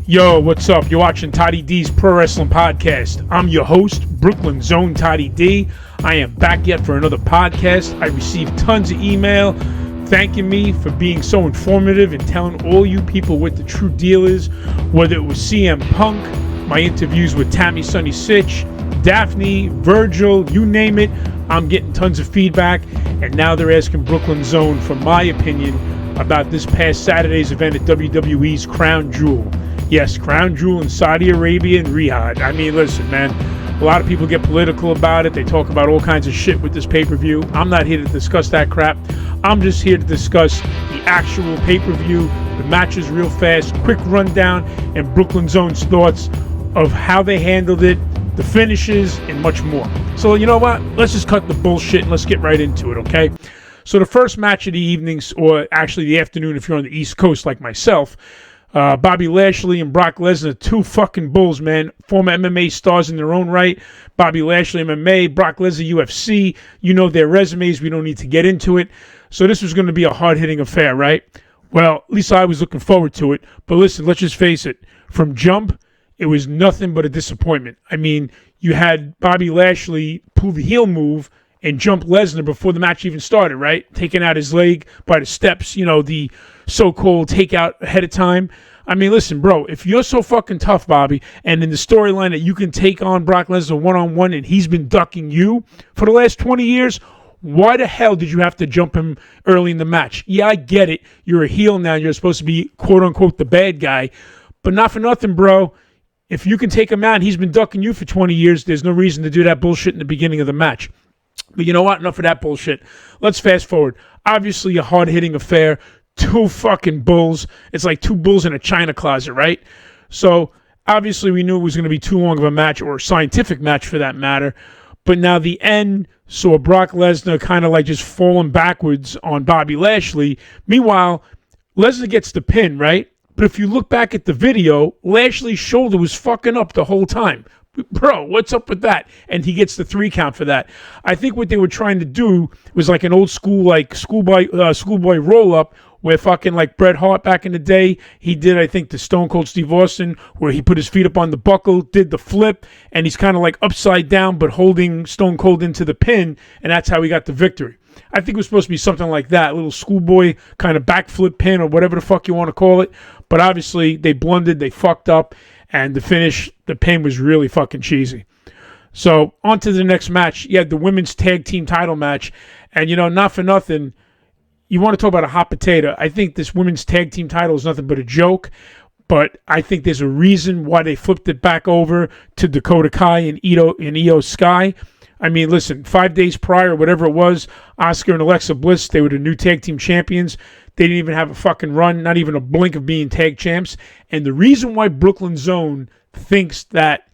Yo, what's up? You're watching Toddy D's Pro Wrestling Podcast. I'm your host, Brooklyn Zone Toddy D. I am back yet for another podcast. I received tons of email thanking me for being so informative and telling all you people what the true deal is, whether it was CM Punk, my interviews with Tammy Sunny Sitch, Daphne, Virgil, you name it. I'm getting tons of feedback, and now they're asking Brooklyn Zone for my opinion about this past Saturday's event at WWE's Crown Jewel. Yes, Crown Jewel in Saudi Arabia and Riyadh. I mean, listen, man, a lot of people get political about it. They talk about all kinds of shit with this pay-per-view. I'm not here to discuss that crap. I'm just here to discuss the actual pay-per-view, the matches real fast, quick rundown, and Brooklyn Zone's thoughts of how they handled it, the finishes, and much more. So, you know what? Let's just cut the bullshit and let's get right into it, okay? So the first match of the evenings, or actually the afternoon if you're on the East Coast like myself, Bobby Lashley and Brock Lesnar, two fucking bulls, man. Former MMA stars in their own right. Bobby Lashley, MMA. Brock Lesnar, UFC. You know their resumes. We don't need to get into it. So this was going to be a hard-hitting affair, right? Well, at least I was looking forward to it. But listen, let's just face it. From jump, it was nothing but a disappointment. I mean, you had Bobby Lashley pull the heel move and jump Lesnar before the match even started, right? Taking out his leg by the steps, you know, the so-called takeout ahead of time. I mean, listen, bro, if you're so fucking tough, Bobby, and in the storyline that you can take on Brock Lesnar one-on-one and he's been ducking you for the last 20 years, why the hell did you have to jump him early in the match? Yeah, I get it. You're a heel now. You're supposed to be, quote-unquote, the bad guy. But not for nothing, bro. If you can take him out and he's been ducking you for 20 years, there's no reason to do that bullshit in the beginning of the match. But you know what? Enough of that bullshit. Let's fast forward. Obviously, a hard-hitting affair. Two fucking bulls. It's like two bulls in a china closet, right? So, obviously, we knew it was going to be too long of a match, or a scientific match for that matter. But now the end saw Brock Lesnar kind of like just falling backwards on Bobby Lashley. Meanwhile, Lesnar gets the pin, right? But if you look back at the video, Lashley's shoulder was fucking up the whole time. Bro, what's up with that? And he gets the 3 count for that. I think what they were trying to do was like an old school, like schoolboy roll-up, where fucking like Bret Hart back in the day, he did, I think, the Stone Cold Steve Austin, where he put his feet up on the buckle, did the flip, and he's kind of like upside down, but holding Stone Cold into the pin, and that's how he got the victory. I think it was supposed to be something like that, a little schoolboy kind of backflip pin, or whatever the fuck you want to call it. But obviously, they blundered, they fucked up, and the finish, the pin was really fucking cheesy. So, on to the next match. You had the women's tag team title match. And, you know, not for nothing, you want to talk about a hot potato. I think this women's tag team title is nothing but a joke. But I think there's a reason why they flipped it back over to Dakota Kai and Io Sky. I mean, listen, 5 days prior, whatever it was, Asuka and Alexa Bliss, they were the new tag team champions. They didn't even have a fucking run, not even a blink of being tag champs. And the reason why Brooklyn Zone thinks that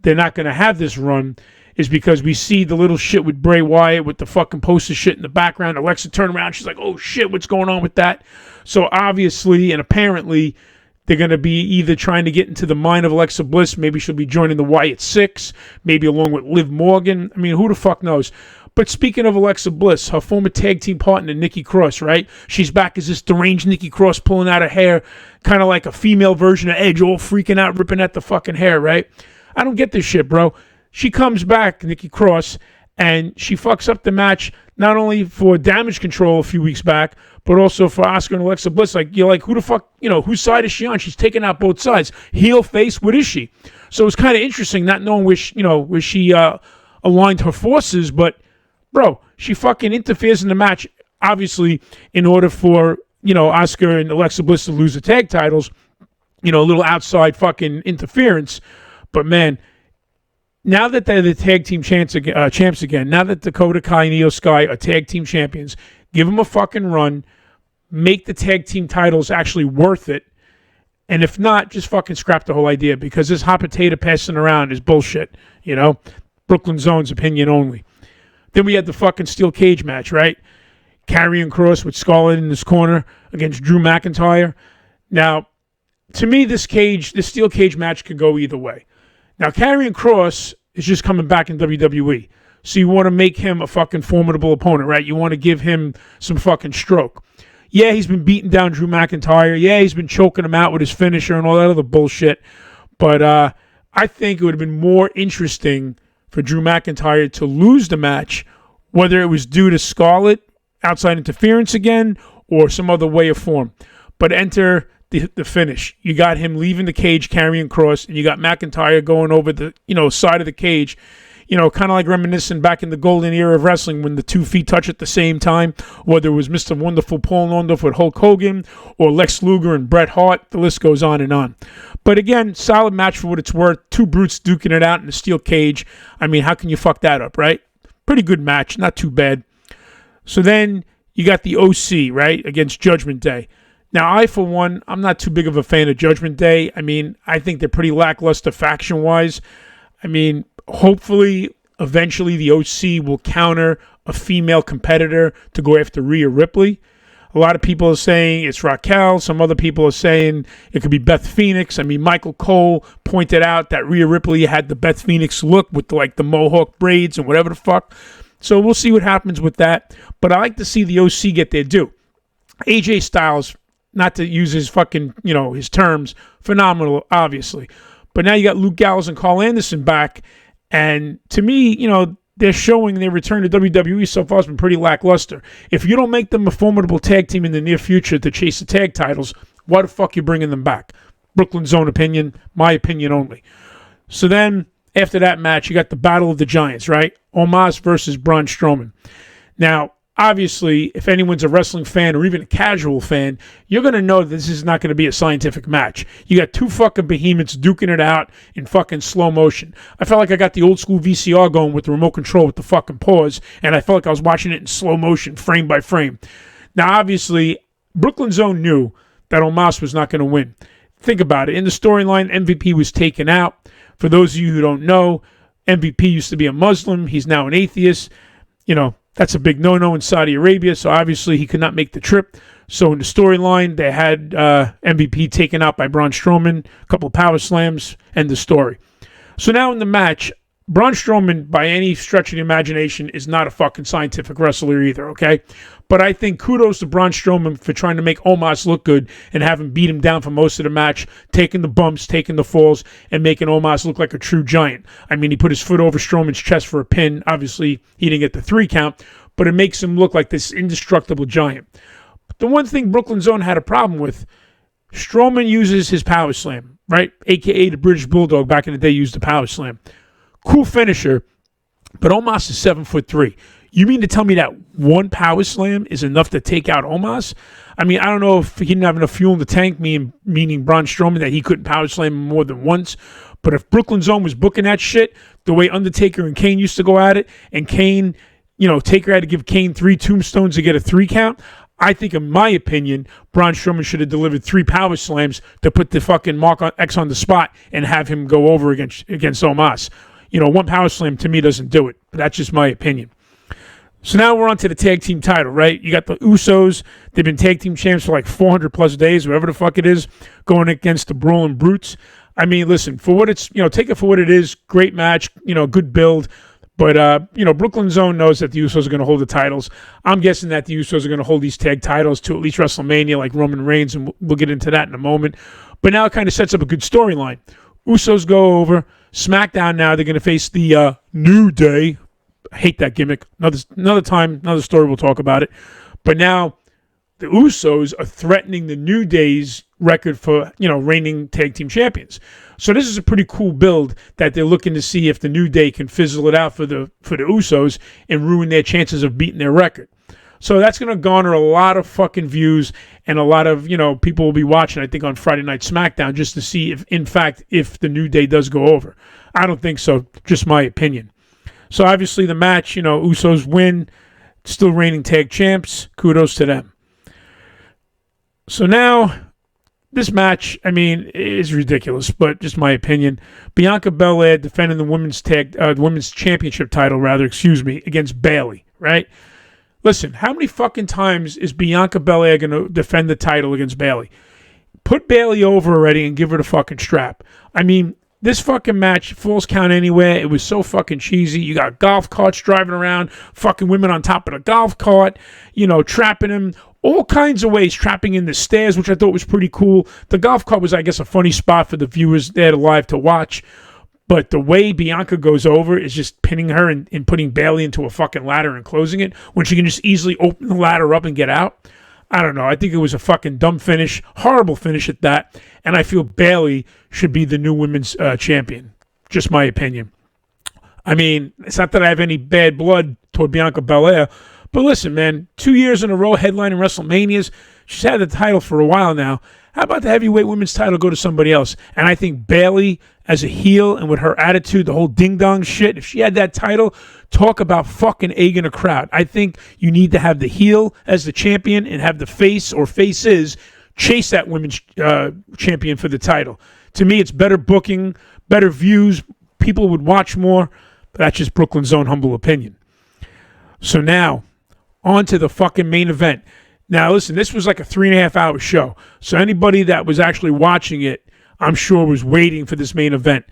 they're not going to have this run is because we see the little shit with Bray Wyatt with the fucking poster shit in the background. Alexa turned around. She's like, oh, shit, what's going on with that? So obviously and apparently they're going to be either trying to get into the mind of Alexa Bliss. Maybe she'll be joining the Wyatt Six, maybe along with Liv Morgan. I mean, who the fuck knows? But speaking of Alexa Bliss, her former tag team partner, Nikki Cross, right? She's back as this deranged Nikki Cross pulling out her hair, kind of like a female version of Edge, all freaking out, ripping at the fucking hair, right? I don't get this shit, bro. She comes back, Nikki Cross, and she fucks up the match, not only for Damage Control a few weeks back, but also for Asuka and Alexa Bliss. Like, you're like, who the fuck, you know, whose side is she on? She's taking out both sides. Heel, face, what is she? So it's kind of interesting not knowing where she aligned her forces, but bro, she fucking interferes in the match, obviously, in order for, you know, Asuka and Alexa Bliss to lose the tag titles. You know, a little outside fucking interference. But, man, now that they're the tag team champs again, now that Dakota Kai and Io Sky are tag team champions, give them a fucking run, make the tag team titles actually worth it, and if not, just fucking scrap the whole idea, because this hot potato passing around is bullshit, you know? Brooklyn Zone's opinion only. Then we had the fucking steel cage match, right? Karrion Kross with Scarlett in this corner against Drew McIntyre. Now, to me, this steel cage match could go either way. Now, Karrion Kross is just coming back in WWE. So you want to make him a fucking formidable opponent, right? You want to give him some fucking stroke. Yeah, he's been beating down Drew McIntyre. Yeah, he's been choking him out with his finisher and all that other bullshit. But I think it would have been more interesting for Drew McIntyre to lose the match, whether it was due to Scarlett, outside interference again, or some other way or form. But enter the finish. You got him leaving the cage carrying Cross, and you got McIntyre going over the side of the cage, kind of like reminiscent back in the golden era of wrestling when the 2 feet touch at the same time, whether it was Mr. Wonderful Paul Orndorff with Hulk Hogan or Lex Luger and Bret Hart. The list goes on and on. But again, solid match for what it's worth. 2 brutes duking it out in a steel cage. I mean, how can you fuck that up, right? Pretty good match. Not too bad. So then you got the OC, right, against Judgment Day. Now, I, for one, I'm not too big of a fan of Judgment Day. I mean, I think they're pretty lackluster faction-wise. I mean, hopefully, eventually, the OC will counter a female competitor to go after Rhea Ripley. A lot of people are saying it's Raquel. Some other people are saying it could be Beth Phoenix. I mean, Michael Cole pointed out that Rhea Ripley had the Beth Phoenix look with the mohawk braids and whatever the fuck. So we'll see what happens with that. But I like to see the OC get their due. AJ Styles, not to use his fucking, his terms, phenomenal, obviously. But now you got Luke Gallows and Carl Anderson back. And to me, they're showing their return to WWE so far has been pretty lackluster. If you don't make them a formidable tag team in the near future to chase the tag titles, why the fuck are you bringing them back? Brooklyn's own opinion, my opinion only. So then, after that match, you got the Battle of the Giants, right? Omos versus Braun Strowman. Now, obviously, if anyone's a wrestling fan or even a casual fan, you're going to know that this is not going to be a scientific match. You got 2 fucking behemoths duking it out in fucking slow motion. I felt like I got the old school VCR going with the remote control with the fucking pause, and I felt like I was watching it in slow motion, frame by frame. Now, obviously, Brooklyn's Own knew that Omos was not going to win. Think about it. In the storyline, MVP was taken out. For those of you who don't know, MVP used to be a Muslim. He's now an atheist. That's a big no-no in Saudi Arabia, so obviously he could not make the trip. So in the storyline, they had MVP taken out by Braun Strowman, a couple of power slams, and the story. So now in the match, Braun Strowman, by any stretch of the imagination, is not a fucking scientific wrestler either, okay? But I think kudos to Braun Strowman for trying to make Omos look good and have him beat him down for most of the match, taking the bumps, taking the falls, and making Omos look like a true giant. I mean, he put his foot over Strowman's chest for a pin. Obviously, he didn't get the 3 count, but it makes him look like this indestructible giant. But the one thing Brooklyn Zone had a problem with, Strowman uses his power slam, right? AKA the British Bulldog back in the day used the power slam. Cool finisher, but Omos is 7'3". You mean to tell me that one power slam is enough to take out Omos? I mean, I don't know if he didn't have enough fuel in the tank, meaning Braun Strowman, that he couldn't power slam him more than once. But if Brooklyn Zone was booking that shit the way Undertaker and Kane used to go at it, and Kane, Taker had to give Kane 3 tombstones to get a 3 count, I think, in my opinion, Braun Strowman should have delivered 3 power slams to put the fucking mark on X on the spot and have him go over against Omos. One power slam to me doesn't do it. But that's just my opinion. So now we're on to the tag team title, right? You got the Usos. They've been tag team champs for like 400 plus days, whatever the fuck it is, going against the Brawling Brutes. I mean, listen, for what it's, take it for what it is. Great match, good build. But, Brooklyn Zone knows that the Usos are going to hold the titles. I'm guessing that the Usos are going to hold these tag titles to at least WrestleMania, like Roman Reigns, and we'll get into that in a moment. But now it kind of sets up a good storyline. Usos go over. SmackDown now, they're going to face the New Day. I hate that gimmick. Another time, another story, we'll talk about it. But now the Usos are threatening the New Day's record for, reigning tag team champions. So this is a pretty cool build that they're looking to see if the New Day can fizzle it out for the Usos and ruin their chances of beating their record. So that's going to garner a lot of fucking views, and a lot of, people will be watching, I think, on Friday Night SmackDown just to see if, in fact, if the New Day does go over. I don't think so. Just my opinion. So obviously the match, Usos win, still reigning tag champs. Kudos to them. So now this match, is ridiculous, but just my opinion. Bianca Belair defending the women's championship title, against Bayley, right? Listen, how many fucking times is Bianca Belair going to defend the title against Bayley? Put Bayley over already and give her the fucking strap. This fucking match, Falls Count Anywhere, it was so fucking cheesy. You got golf carts driving around, fucking women on top of the golf cart, trapping him. All kinds of ways, trapping in the stairs, which I thought was pretty cool. The golf cart was, I guess, a funny spot for the viewers there live to watch. But the way Bianca goes over is just pinning her and putting Bayley into a fucking ladder and closing it when she can just easily open the ladder up and get out. I don't know. I think it was a fucking dumb finish, horrible finish at that. And I feel Bayley should be the new women's champion. Just my opinion. I mean, it's not that I have any bad blood toward Bianca Belair, but listen, man, 2 years in a row headlining WrestleManias. She's had the title for a while now. How about the heavyweight women's title go to somebody else? And I think Bayley, as a heel and with her attitude, the whole ding-dong shit, if she had that title, talk about fucking egging a crowd. I think you need to have the heel as the champion and have the face or faces chase that women's champion for the title. To me, it's better booking, better views. People would watch more. But that's just Brooklyn's own humble opinion. So now, on to the fucking main event. Now, listen, this was like a 3.5-hour show. So anybody that was actually watching it, I'm sure was waiting for this main event.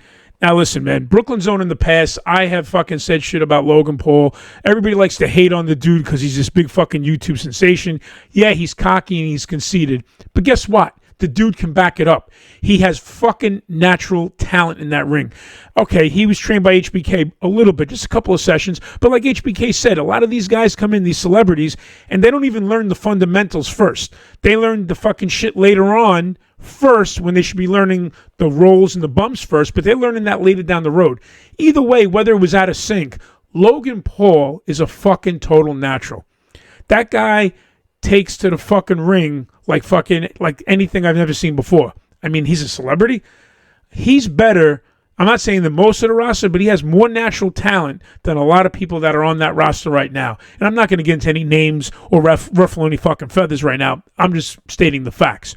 Now, listen, man, Brooklyn Zone in the past, I have fucking said shit about Logan Paul. Everybody likes to hate on the dude because he's this big fucking YouTube sensation. Yeah, he's cocky and he's conceited. But guess what? The dude can back it up. He has fucking natural talent in that ring. Okay, he was trained by HBK a little bit, just a couple of sessions. But like HBK said, a lot of these guys come in, these celebrities, and they don't even learn the fundamentals first. They learn the fucking shit later on first when they should be learning the rolls and the bumps first, but they're learning that later down the road. Either way, whether it was out of sync, Logan Paul is a fucking total natural. That guy takes to the fucking ring like anything I've never seen before. I mean, he's a celebrity. He's better. I'm not saying the most of the roster, but he has more natural talent than a lot of people that are on that roster right now. And I'm not going to get into any names or ruffle any fucking feathers right now. I'm just stating the facts.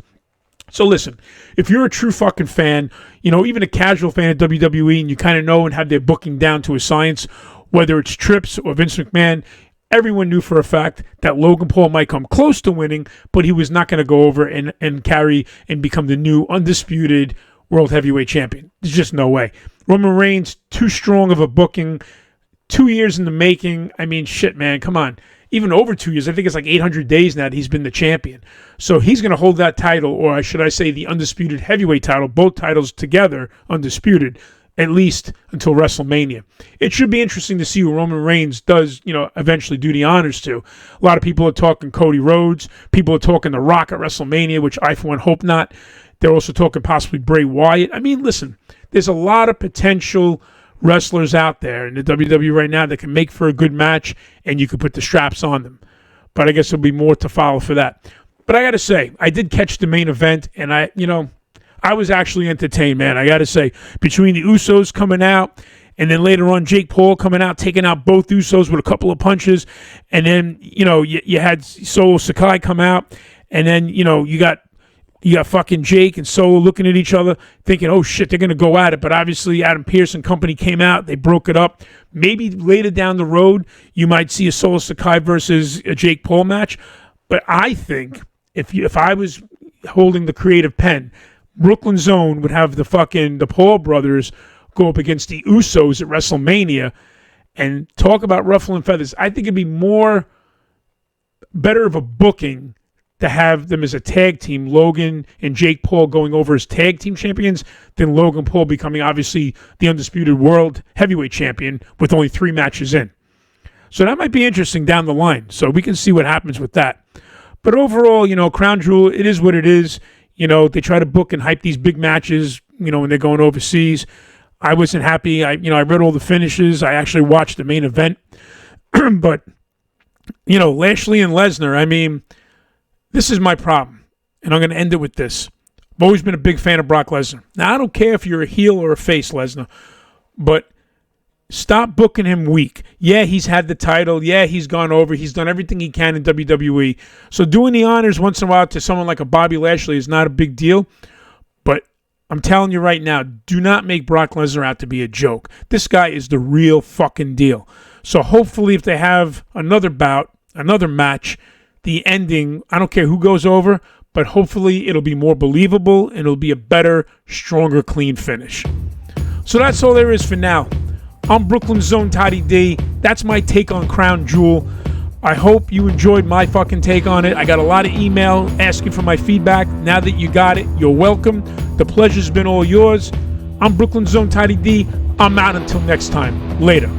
So listen, if you're a true fucking fan, even a casual fan of WWE, and you kind of know and have their booking down to a science, whether it's Trips or Vince McMahon, everyone knew for a fact that Logan Paul might come close to winning, but he was not going to go over and carry and become the new undisputed World Heavyweight Champion. There's just no way. Roman Reigns, too strong of a booking, 2 years in the making. I mean, shit, man, come on. Even over 2 years, I think it's like 800 days now that he's been the champion. So he's going to hold that title, or should I say the undisputed heavyweight title, both titles together, undisputed, at least until WrestleMania. It should be interesting to see who Roman Reigns does, eventually do the honors to. A lot of people are talking Cody Rhodes. People are talking The Rock at WrestleMania, which I, for one, hope not. They're also talking possibly Bray Wyatt. I mean, listen, there's a lot of potential wrestlers out there in the WWE right now that can make for a good match, and you could put the straps on them. But I guess there'll be more to follow for that. But I got to say, I did catch the main event, and I was actually entertained, man. I got to say, between the Usos coming out, and then later on Jake Paul coming out, taking out both Usos with a couple of punches, and then, you had Solo Sakai come out, and then, you got fucking Jake and Solo looking at each other, thinking, oh shit, they're going to go at it. But obviously Adam Pearce and company came out. They broke it up. Maybe later down the road, you might see a Solo Sakai versus a Jake Paul match. But I think if I was holding the creative pen, Brooklyn Zone would have the Paul brothers go up against the Usos at WrestleMania and talk about ruffling feathers. I think it'd be better of a booking to have them as a tag team, Logan and Jake Paul going over as tag team champions, than Logan Paul becoming obviously the undisputed world heavyweight champion with only 3 matches in. So that might be interesting down the line. So we can see what happens with that. But overall, Crown Jewel, it is what it is. They try to book and hype these big matches, when they're going overseas. I wasn't happy. I read all the finishes. I actually watched the main event. But, Lashley and Lesnar, I mean, this is my problem, and I'm going to end it with this. I've always been a big fan of Brock Lesnar. Now, I don't care if you're a heel or a face, Lesnar, but stop booking him weak. Yeah, he's had the title. Yeah, he's gone over. He's done everything he can in WWE. So doing the honors once in a while to someone like a Bobby Lashley is not a big deal, but I'm telling you right now, do not make Brock Lesnar out to be a joke. This guy is the real fucking deal. So hopefully if they have another bout, another match, the ending, I don't care who goes over, but hopefully it'll be more believable and it'll be a better, stronger, clean finish. So that's all there is for now. I'm Brooklyn's own Toddy D. That's my take on Crown Jewel. I hope you enjoyed my fucking take on it. I got a lot of email asking for my feedback. Now that you got it, you're welcome. The pleasure's been all yours. I'm Brooklyn's own Toddy D. I'm out until next time. Later.